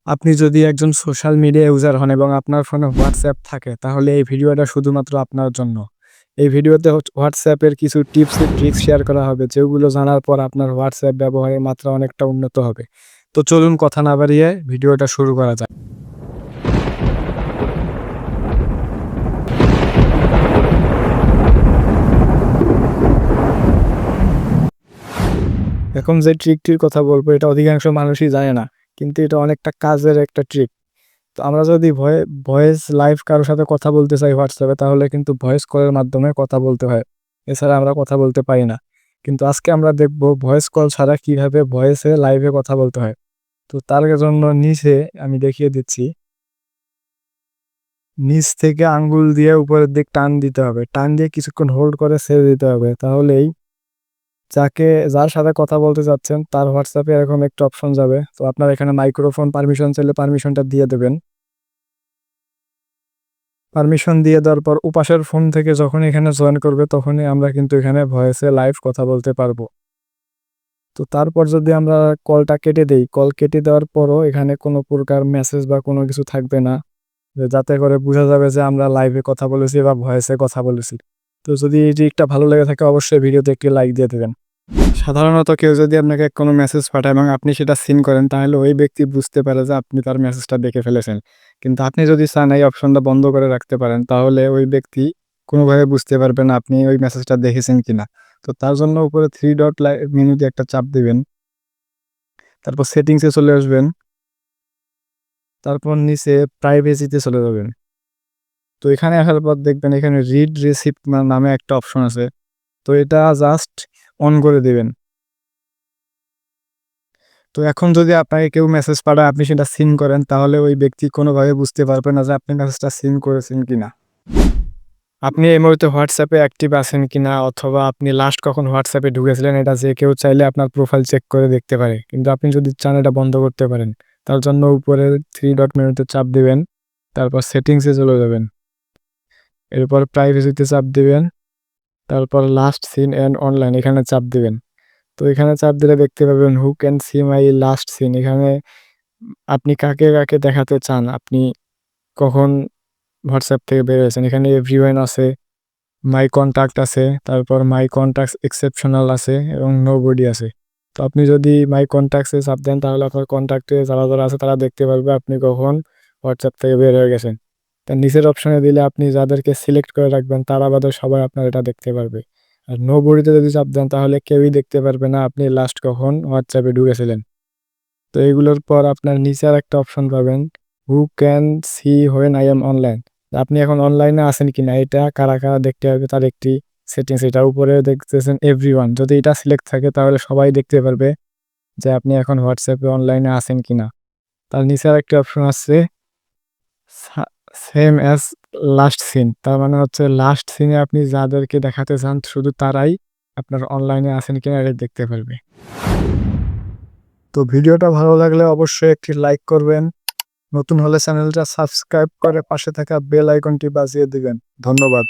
আপনি যদি একজন সোশ্যাল মিডিয়া ইউজার হন এবং আপনার ফোনে হোয়াটসঅ্যাপ থাকে, তাহলে এই ভিডিওটা শুধুমাত্র আপনার জন্য। এই ভিডিওতে হোয়াটসঅ্যাপের কিছু টিপস এন্ড ট্রিক্স শেয়ার করা হবে, যেগুলো জানার পর আপনার হোয়াটসঅ্যাপ ব্যবহারের মাত্রা অনেকটা উন্নত হবে। তো চলুন কথা না বাড়িয়ে ভিডিওটা শুরু করা যাক। এখন যে ট্রিকটির কথা বলবো, এটা অধিকাংশ মানুষই জানে না। কিন্তু এটা অনেকটা কাজের একটা ট্রিক। তো আমরা যদি ভয়েস লাইভ কারো সাথে কথা বলতে চাই হোয়াটসঅ্যাপে, তাহলে কিন্তু ভয়েস কলের মাধ্যমে কথা বলতে হয়। এছাড়া আমরা কথা বলতে পারি না। কিন্তু আজকে আমরা দেখব ভয়েস কল ছাড়া কিভাবে ভয়েসে লাইভে কথা বলতে হয়। তো তার জন্য নিচে আমি দেখিয়ে দিচ্ছি। নিচ থেকে আঙ্গুল দিয়ে উপরের দিক টান দিতে হবে। টান দিয়ে কিছুক্ষণ হোল্ড করে ছেড়ে দিতে হবে। তাহলেই যার সাথে কথা বলতে চাচ্ছেন তার হোয়াটসঅ্যাপে এরকম একটা অপশন যাবে। তো আপনার এখানে মাইক্রোফোন পারমিশন চাইলে পারমিশনটা দিয়ে দেবেন। পারমিশন দিয়ে দেওয়ার পর ওপাশের ফোন থেকে যখন এখানে জয়েন করবে, তখনই আমরা কিন্তু এখানে ভয়েসে লাইভ কথা বলতে পারবো। তো তারপর যদি আমরা কলটা কেটে দেই, কল কেটে দেওয়ার পরও এখানে কোনো প্রকার মেসেজ বা কোনো কিছু থাকবে না, যাতে করে বোঝা যাবে যে আমরা লাইভে কথা বলেছি বা ভয়েসে কথা বলেছি। তো যদি এই ট্রিকটা ভালো লেগে থাকে, অবশ্যই ভিডিওতে একটি লাইক দিয়ে দেবেন। সাধারণত কেউ যদি আপনাকে কোনো মেসেজ পাঠায় এবং আপনি সেটা সিন করেন, তাহলে ওই ব্যক্তি বুঝতে পারে যে আপনি তার মেসেজটা দেখে ফেলেছেন। কিন্তু আপনি যদি চান এই অপশনটা বন্ধ করে রাখতে পারেন, তাহলে ওই ব্যক্তি কোনোভাবে বুঝতে পারবে না আপনি ওই মেসেজটা দেখেছেন কিনা। তো তার জন্য উপরে থ্রি ডট মেনুতে একটা চাপ দিবেন। তারপর সেটিংসে চলে আসবেন। তারপর নিচে প্রাইভেসিতে চলে যাবেন। তো এখানে আসার পর দেখবেন এখানে রিড রিসিপ্ট নামে একটা অপশন আছে। তো এটা জাস্ট অন করে দিবেন। তো এখন যদি আপনাকে কেউ মেসেজ পাঠায়, আপনি সেটা সিন করেন, তাহলে ওই ব্যক্তি কোনোভাবে বুঝতে পারবে না যে আপনি মেসেজটা সিন করেছেন কিনা। আপনি এই মুহূর্তে হোয়াটসঅ্যাপে অ্যাক্টিভ আছেন কিনা, অথবা আপনি লাস্ট কখন হোয়াটসঅ্যাপে ঢুকেছিলেন, এটা যে কেউ চাইলে আপনার প্রোফাইল চেক করে দেখতে পারে। কিন্তু আপনি যদি চান এটা বন্ধ করতে পারেন। তার জন্য উপরে থ্রি ডট মেনুতে চাপ দিবেন। তারপর সেটিংসে চলে যাবেন। এরপর প্রাইভেসিতে চাপ দিবেন। তারপর লাস্ট সিন অ্যান্ড অনলাইন এখানে চাপ দিবেন। তো এখানে চাপ দিলে দেখতে পাবেন who can see my last seen. এখানে আপনি কাকে, কাকে দেখাতে চান, আপনি কখন WhatsApp থেকে বের হয়েছেন। এখানে এভরিওয়ান আছে, মাই কন্টাক্ট আছে, তারপর মাই কন্টাক্টস এক্সেপশনাল আছে এবং নোবডি আছে। তো আপনি যদি মাই কন্টাক্টসে চাপ দেন, তাহলে আপনার কন্টাক্টে যারা আছে তারা দেখতে পারবে আপনি কখন WhatsApp থেকে বের হয়ে গেছেন। তার নিচের অপশনে দিলে আপনি যাদেরকে সিলেক্ট করে রাখবেন তারা বাদে সবাই আপনার এটা দেখতে পারবে। আর নোবডিতে যদি চাপ দেন, তাহলে কেউই দেখতে পারবে না আপনি লাস্ট কখন WhatsApp এ ঢুকেছিলেন। তো এগুলোর পর আপনার নিচে আরেকটা অপশন পাবেন, who can C when I am online. আপনি এখন অনলাইনে আছেন কিনা এটা কারা, কারা দেখতে পারবে তার একটি সেটিংস। এটা উপরে দেখতেছেন এভরিওয়ান। যদি এটা সিলেক্ট থাকে, তাহলে সবাই দেখতে পারবে যে আপনি এখন হোয়াটসঅ্যাপে অনলাইনে আছেন কিনা। তার নিচে আরেকটা অপশন আছে, সেম অ্যাজ লাস্ট সিন। তার মানে হচ্ছে লাস্ট সিনে আপনি যাদেরকে দেখাতে চান শুধু তারাই আপনার অনলাইনে আছেন কিনা এটা দেখতে পারবে। তো ভিডিওটা ভালো লাগলে অবশ্যই একটি লাইক করবেন। নতুন হলে চ্যানেলটা সাবস্ক্রাইব করে পাশে থাকা বেল আইকনটি বাজিয়ে দিবেন। ধন্যবাদ।